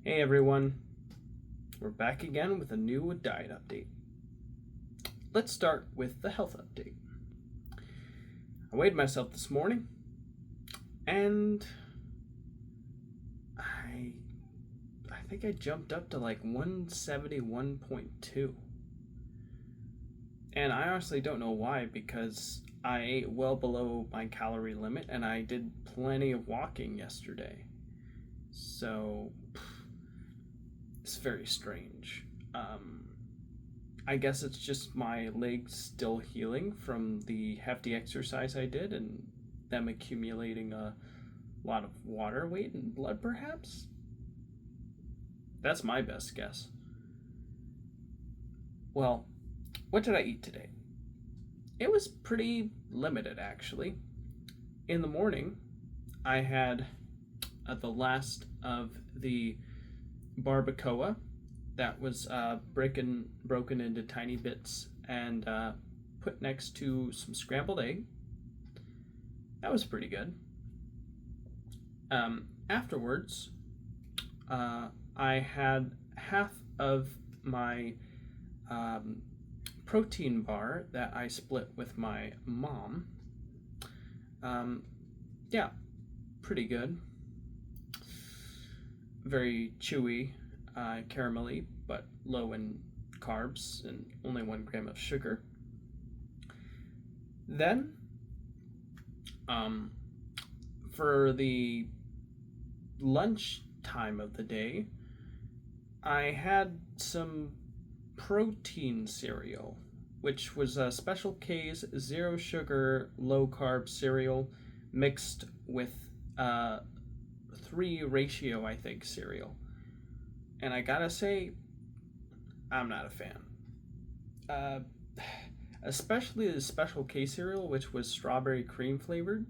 Hey everyone, we're back again with a new diet update. Let's start with the health update. I weighed myself this morning and I think I jumped up to like 171.2. And I honestly don't know why, because I ate well below my calorie limit and I did plenty of walking yesterday. So it's very strange. I guess it's just my legs still healing from the hefty exercise I did and them accumulating a lot of water weight and blood, perhaps? That's my best guess. Well, what did I eat today? It was pretty limited, actually. In the morning, I had the last of the barbacoa that was broken into tiny bits and put next to some scrambled egg. That was pretty good. Afterwards, I had half of my protein bar that I split with my mom. Yeah, pretty good. Very chewy, caramelly, but low in carbs and only 1 gram of sugar. Then, for the lunch time of the day, I had some protein cereal, which was a Special K's zero sugar, low carb cereal mixed with 3 ratio, I think, cereal. And I gotta say, I'm not a fan. Especially the Special K cereal, which was strawberry cream flavored.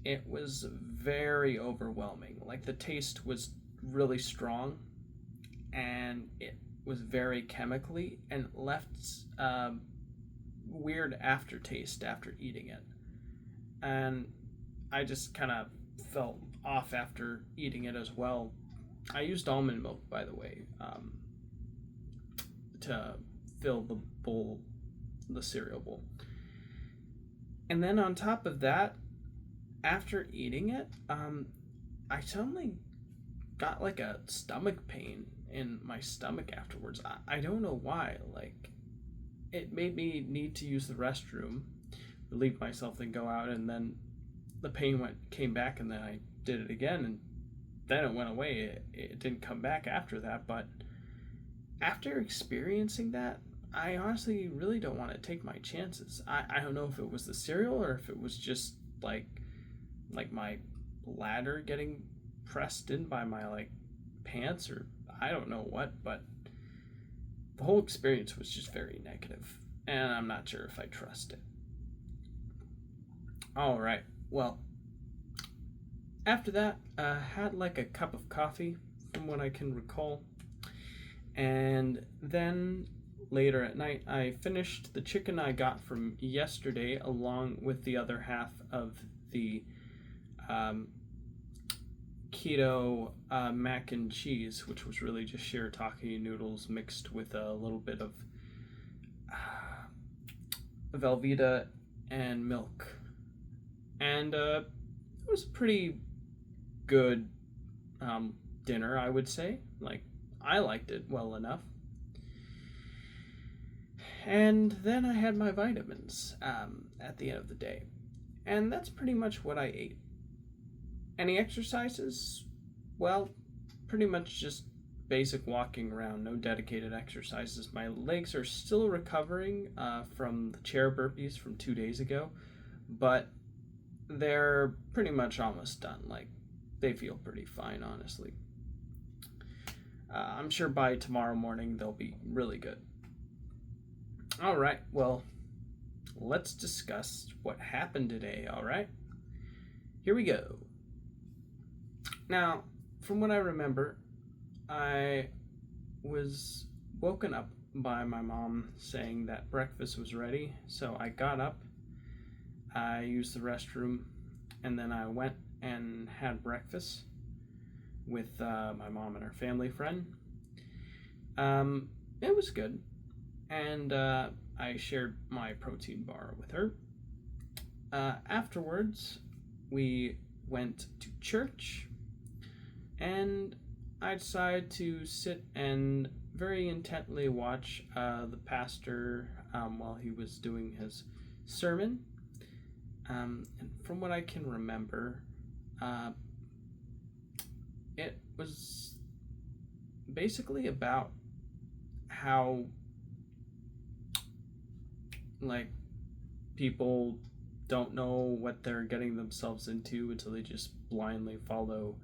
It was very overwhelming. Like, the taste was really strong and it was very chemically and left weird aftertaste after eating it. And I just kind of felt off after eating it as well. I used almond milk, by the way, to fill the cereal bowl. And then on top of that, after eating it, I suddenly got like a stomach pain in my stomach afterwards. I don't know why. Like, it made me need to use the restroom, relieve myself, then go out, and then the pain came back, and then I did it again, and then it went away. It didn't come back after that, but after experiencing that, I honestly really don't want to take my chances. I don't know if it was the cereal or if it was just like my bladder getting pressed in by my like pants, or I don't know what, but the whole experience was just very negative, and I'm not sure if I trust it. All right, well, after that, I had like a cup of coffee from what I can recall, and then later at night I finished the chicken I got from yesterday along with the other half of the keto mac and cheese, which was really just shirataki noodles mixed with a little bit of Velveeta and milk. And it was a pretty good dinner, I would say. Like, I liked it well enough. And then I had my vitamins at the end of the day. And that's pretty much what I ate. Any exercises? Well, pretty much just basic walking around, no dedicated exercises. My legs are still recovering from the chair burpees from 2 days ago, but they're pretty much almost done. Like, they feel pretty fine, honestly. I'm sure by tomorrow morning they'll be really good. All right, well, let's discuss what happened today, all right? Here we go. Now, from what I remember, I was woken up by my mom saying that breakfast was ready, so I got up, I used the restroom, and then I went and had breakfast. with my mom and her family friend. It was good, and I shared my protein bar with her. Afterwards, we went to church, and I decided to sit and very intently watch the pastor while he was doing his sermon. And from what I can remember, it was basically about how, like, people don't know what they're getting themselves into until they just blindly follow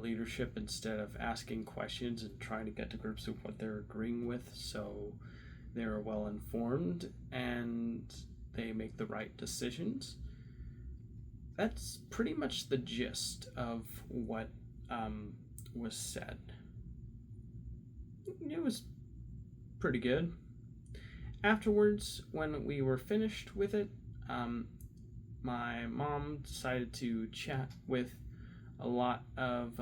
leadership instead of asking questions and trying to get to grips with what they're agreeing with, so they're well informed and they make the right decisions. That's pretty much the gist of what was said. It was pretty good. Afterwards, when we were finished with it, my mom decided to chat with a lot of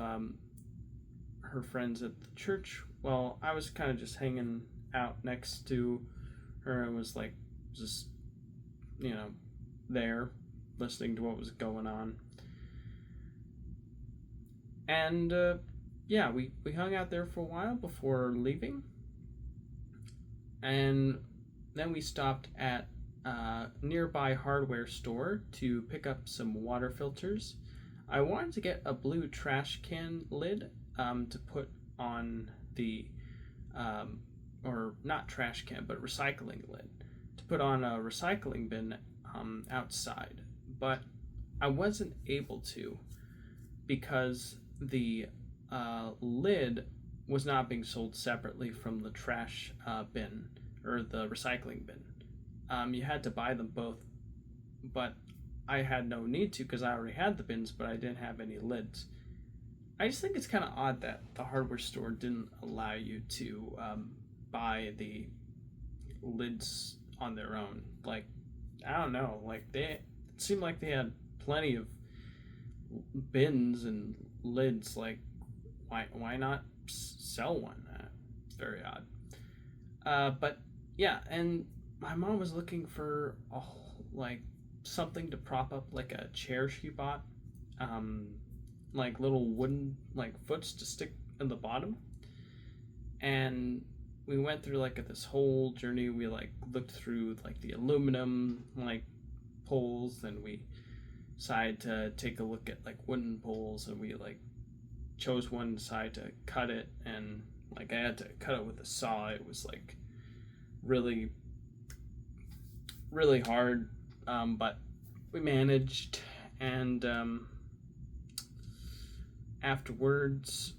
her friends at the church. Well, I was kind of just hanging out next to her and was like, just, there, listening to what was going on. And yeah, we hung out there for a while before leaving. And then we stopped at a nearby hardware store to pick up some water filters. I wanted to get a blue trash can lid to put on the, or not trash can, but recycling lid, to put on a recycling bin outside. But I wasn't able to because the lid was not being sold separately from the trash bin or the recycling bin. You had to buy them both, but I had no need to because I already had the bins, but I didn't have any lids. I just think it's kind of odd that the hardware store didn't allow you to buy the lids on their own. Like, I don't know, like it seemed like they had plenty of bins and lids. Like, why not sell one? It's very odd. But yeah, and my mom was looking for something to prop up, like a chair she bought, like little wooden foots to stick in the bottom. And we went through this whole journey. We looked through the aluminum poles, then we decided to take a look at wooden poles, and we chose one, decided to cut it, and I had to cut it with a saw. It was really hard, but we managed. And afterwards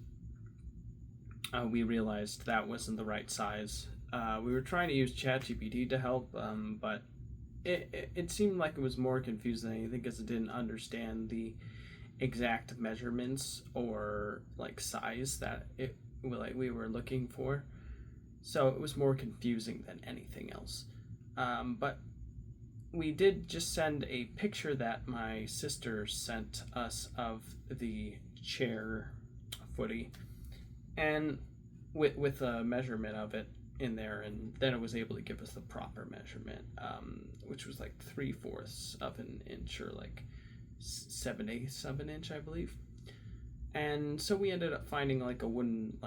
we realized that wasn't the right size. We were trying to use ChatGPT to help, but it seemed like it was more confused than anything because it didn't understand the exact measurements or size that we were looking for. So it was more confusing than anything else. But we did just send a picture that my sister sent us of the chair footy, and with a measurement of it in there, and then it was able to give us the proper measurement, which was 3/4 of an inch, or 7/8 of an inch, I believe. And so we ended up finding a wooden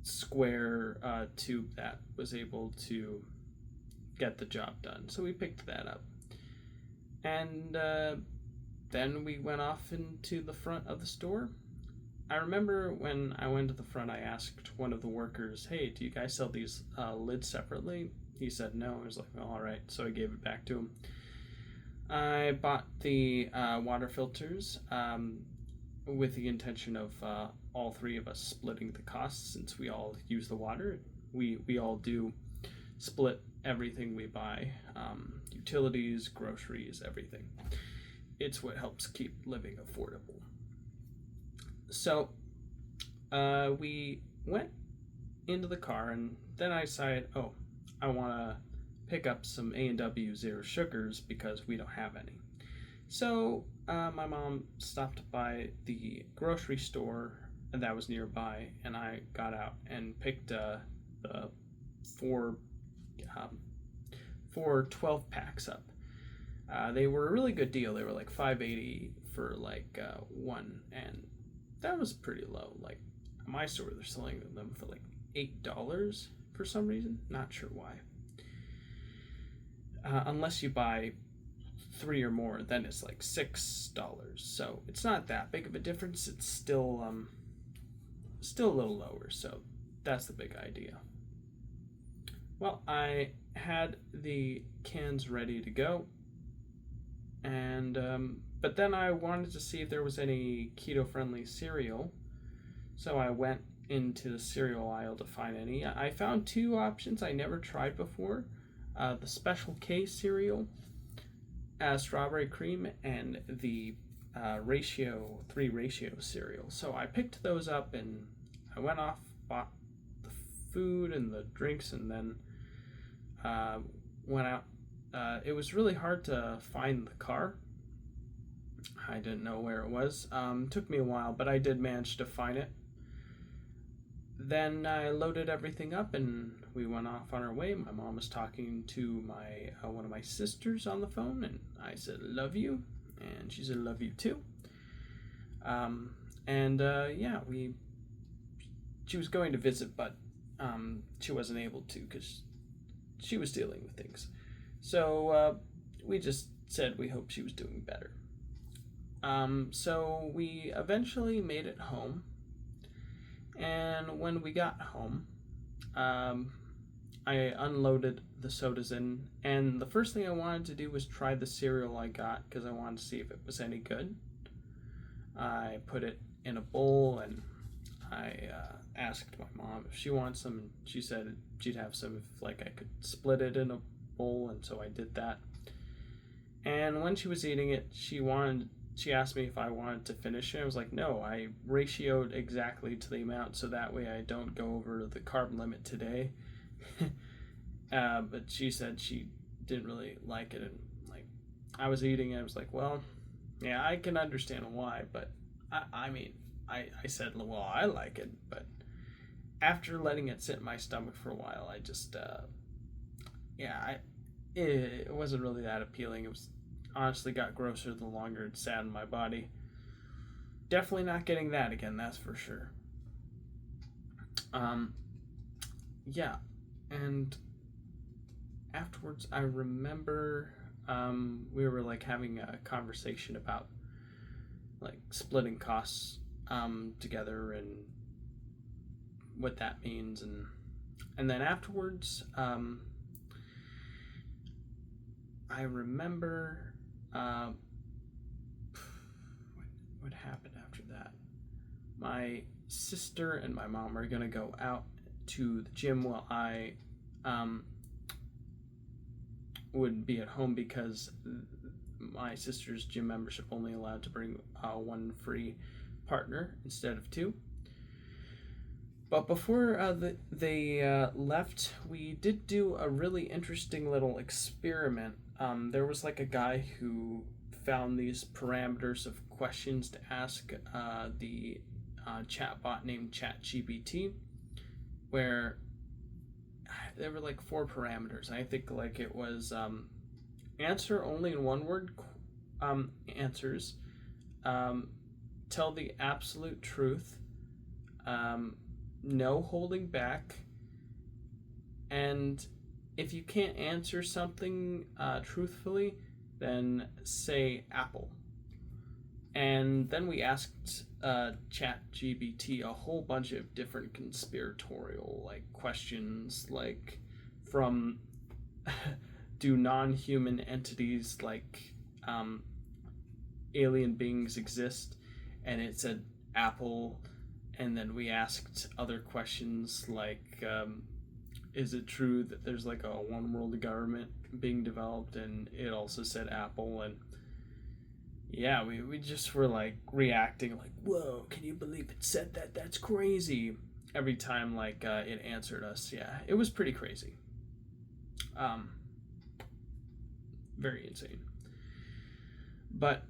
square tube that was able to get the job done. So we picked that up, and then we went off into the front of the store. I remember when I went to the front, I asked one of the workers, "Hey, do you guys sell these lids separately?" He said no. I was like, "Oh, all right." So I gave it back to him. I bought the water filters with the intention of all three of us splitting the costs, since we all use the water. We all do split everything we buy, utilities, groceries, everything. It's what helps keep living affordable. So we went into the car, and then I decided, I want to pick up some A&W Zero Sugars because we don't have any. So my mom stopped by the grocery store that was nearby, and I got out and picked the four um, 12 packs up. They were a really good deal. They were like $5.80 for like one, and that was pretty low. Like at my store, they're selling them for like $8 for some reason. Not sure why. Unless you buy three or more, then it's like $6. So it's not that big of a difference. It's still a little lower. So that's the big idea. Well, I had the cans ready to go, and but then I wanted to see if there was any keto-friendly cereal. So I went into the cereal aisle to find any. I found two options I never tried before: the Special K cereal, strawberry cream, and the three ratio cereal. So I picked those up, and I went off, bought the food and the drinks, and then went out. It was really hard to find the car. I didn't know where it was. Took me a while, but I did manage to find it. Then I loaded everything up and we went off on our way. My mom was talking to my one of my sisters on the phone, and I said, "Love you," and she said, "Love you too." Yeah, she was going to visit, but she wasn't able to because she was dealing with things. So we just said we hope she was doing better. So we eventually made it home. And when we got home, I unloaded the sodas in. And the first thing I wanted to do was try the cereal I got because I wanted to see if it was any good. I put it in a bowl and I asked my mom if she wants some. And she said she'd have some if like I could split it in a bowl, and so I did that. And when she was eating it, she asked me if I wanted to finish it. I was like, no, I ratioed exactly to the amount so that way I don't go over the carb limit today. But she said she didn't really like it, and like I was eating it, I was like, well, yeah, I can understand why, but I said, well, I like it, but after letting it sit in my stomach for a while, I just it wasn't really that appealing. It was honestly got grosser the longer it sat in my body. Definitely not getting that again, that's for sure. Yeah, and afterwards I remember we were like having a conversation about like splitting costs together and what that means, and then afterwards I remember what happened after that. My sister and my mom are gonna go out to the gym while I would be at home because my sister's gym membership only allowed to bring one free partner instead of two. But before they left, we did do a really interesting little experiment. There was like a guy who found these parameters of questions to ask the chatbot named ChatGPT, where there were like 4 parameters. I think like it was answer only in one word answers, tell the absolute truth, no holding back, and if you can't answer something truthfully, then say Apple. And then we asked ChatGPT a whole bunch of different conspiratorial like questions, like from do non-human entities like alien beings exist, and it said Apple. And then we asked other questions like is it true that there's like a one world government being developed, and it also said Apple. And yeah, we just were like reacting like, whoa, can you believe it said that? That's crazy. Every time like it answered us. Yeah, it was pretty crazy. Very insane. But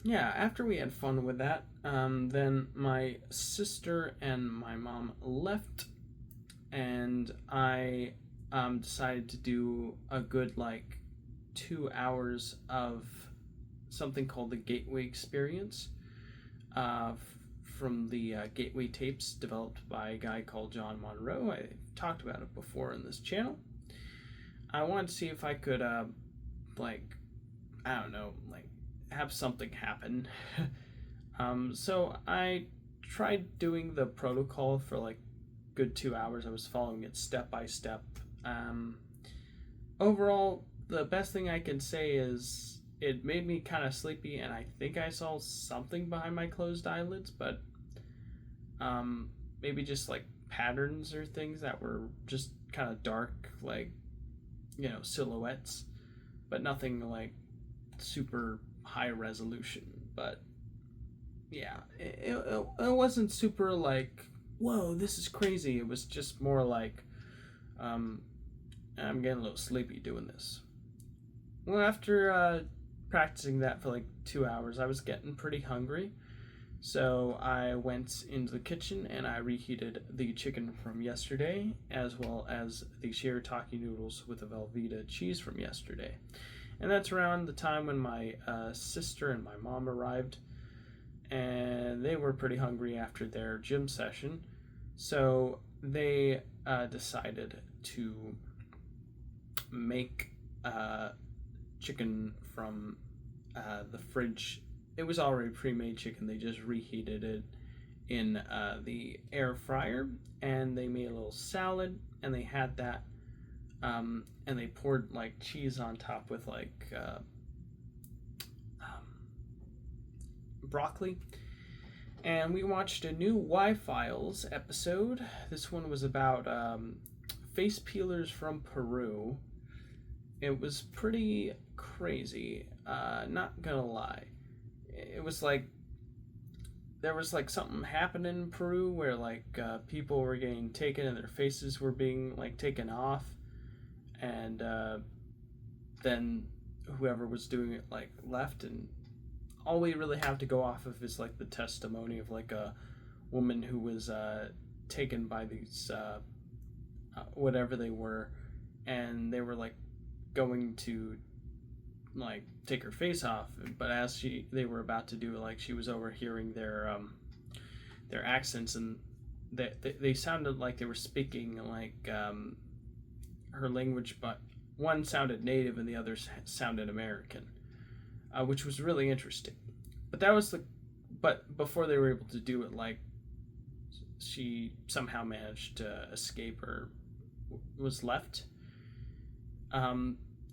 Yeah, after we had fun with that, then my sister and my mom left, and I decided to do a good like 2 hours of something called the Gateway Experience, from the Gateway tapes developed by a guy called John Monroe. I talked about it before in this channel. I wanted to see if I could, like, I don't know, like, have something happen. So I tried doing the protocol for like good 2 hours. I was following it step by step. Overall, the best thing I can say is it made me kind of sleepy, and I think I saw something behind my closed eyelids, but maybe just like patterns or things that were just kind of dark, like, silhouettes, but nothing like super high resolution. But yeah, it wasn't super like, whoa, this is crazy. It was just more like, I'm getting a little sleepy doing this. Well, after practicing that for like 2 hours, I was getting pretty hungry. So I went into the kitchen and I reheated the chicken from yesterday, as well as the shirataki noodles with the Velveeta cheese from yesterday. And that's around the time when my sister and my mom arrived, and they were pretty hungry after their gym session. So they decided to make chicken from the fridge. It was already pre-made chicken. They just reheated it in the air fryer, and they made a little salad, and they had that, and they poured like cheese on top with like broccoli. And we watched a new Y-Files episode. This one was about face peelers from Peru. It was pretty crazy, not gonna lie. It was like there was like something happening in Peru where like people were getting taken and their faces were being like taken off, and then whoever was doing it like left, and all we really have to go off of is like the testimony of like a woman who was taken by these whatever they were, and they were like going to like take her face off, but as they were about to do it, like she was overhearing their accents, and they sounded like they were speaking like her language, but one sounded native and the other sounded American, which was really interesting. But before they were able to do it, like she somehow managed to escape or was left.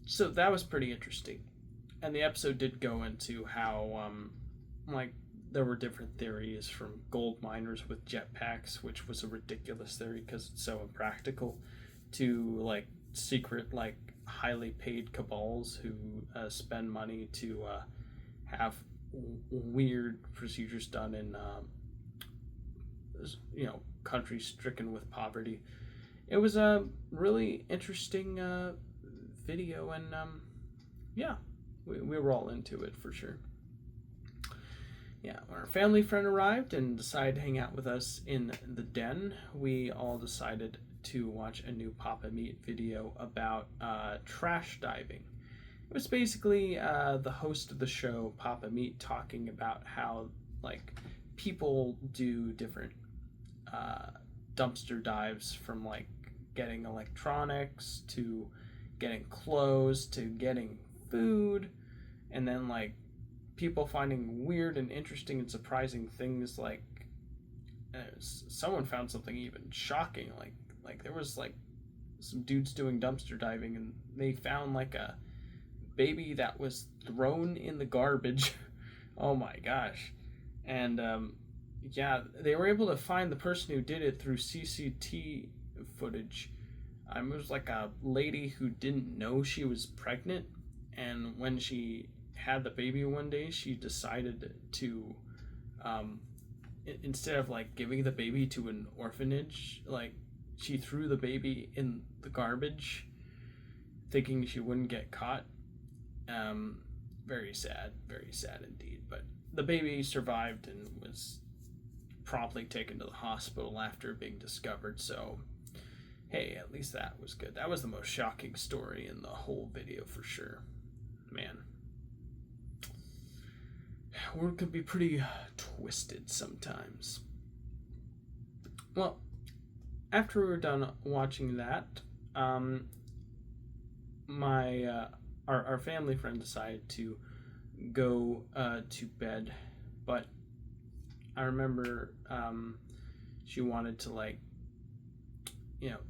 So that was pretty interesting. And the episode did go into how, like, there were different theories, from gold miners with jetpacks, which was a ridiculous theory because it's so impractical, to, like, secret, like, highly paid cabals who spend money to have weird procedures done in, countries stricken with poverty. It was a really interesting video, and yeah, we were all into it for sure. Yeah, when our family friend arrived and decided to hang out with us in the den, we all decided to watch a new Papa Meat video about trash diving. It was basically the host of the show, Papa Meat, talking about how like people do different dumpster dives, from like getting electronics to getting clothes to getting food, and then like people finding weird and interesting and surprising things, like someone found something even shocking, like there was like some dudes doing dumpster diving and they found like a baby that was thrown in the garbage. Oh my gosh. And yeah, they were able to find the person who did it through CCTV footage. It was like a lady who didn't know she was pregnant, and when she had the baby one day, she decided to, instead of like giving the baby to an orphanage, like she threw the baby in the garbage, thinking she wouldn't get caught. very sad indeed. But the baby survived and was promptly taken to the hospital after being discovered. So, hey, at least that was good. That was the most shocking story in the whole video for sure. Man, word can be pretty twisted sometimes. Well, after we were done watching that, our family friend decided to go to bed, but I remember she wanted to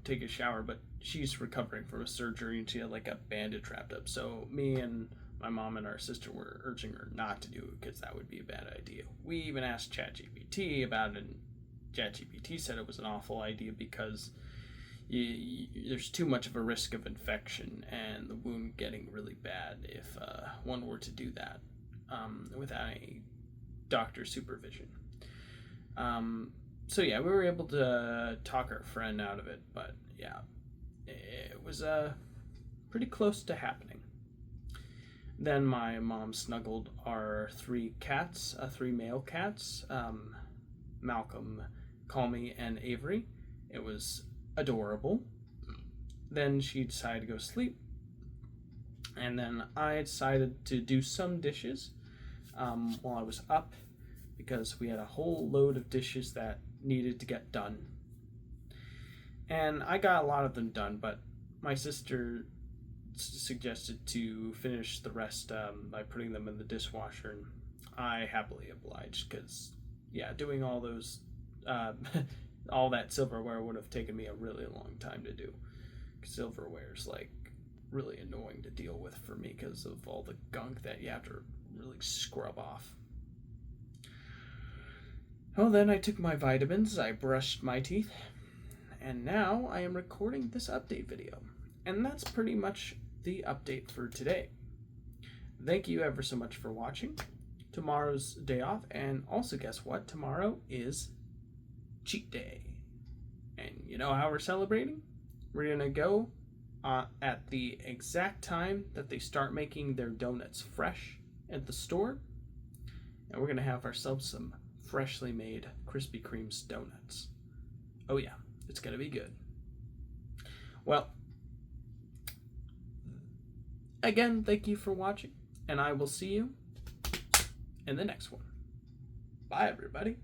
take a shower, but she's recovering from a surgery and she had like a bandage wrapped up. So me and my mom and our sister were urging her not to do it because that would be a bad idea. We even asked ChatGPT about it, and ChatGPT said it was an awful idea because there's too much of a risk of infection and the wound getting really bad if one were to do that without any doctor supervision. So yeah, we were able to talk our friend out of it, but yeah, it was pretty close to happening. Then my mom snuggled our three male cats, Malcolm, Calmy, and Avery. It was adorable. Then she decided to go to sleep, and then I decided to do some dishes while I was up because we had a whole load of dishes that needed to get done. And I got a lot of them done, but my sister suggested to finish the rest by putting them in the dishwasher, and I happily obliged because, yeah, doing all those, all that silverware would have taken me a really long time to do. Silverware is like really annoying to deal with for me because of all the gunk that you have to really scrub off. Well, then I took my vitamins, I brushed my teeth, and now I am recording this update video. And that's pretty much the update for today. Thank you ever so much for watching. Tomorrow's day off, and also guess what? Tomorrow is cheat day. And you know how we're celebrating? We're gonna go at the exact time that they start making their donuts fresh at the store, and we're gonna have ourselves some freshly made Krispy Kreme's donuts. Oh yeah, it's gonna be good. Well, again, thank you for watching, and I will see you in the next one. Bye, everybody.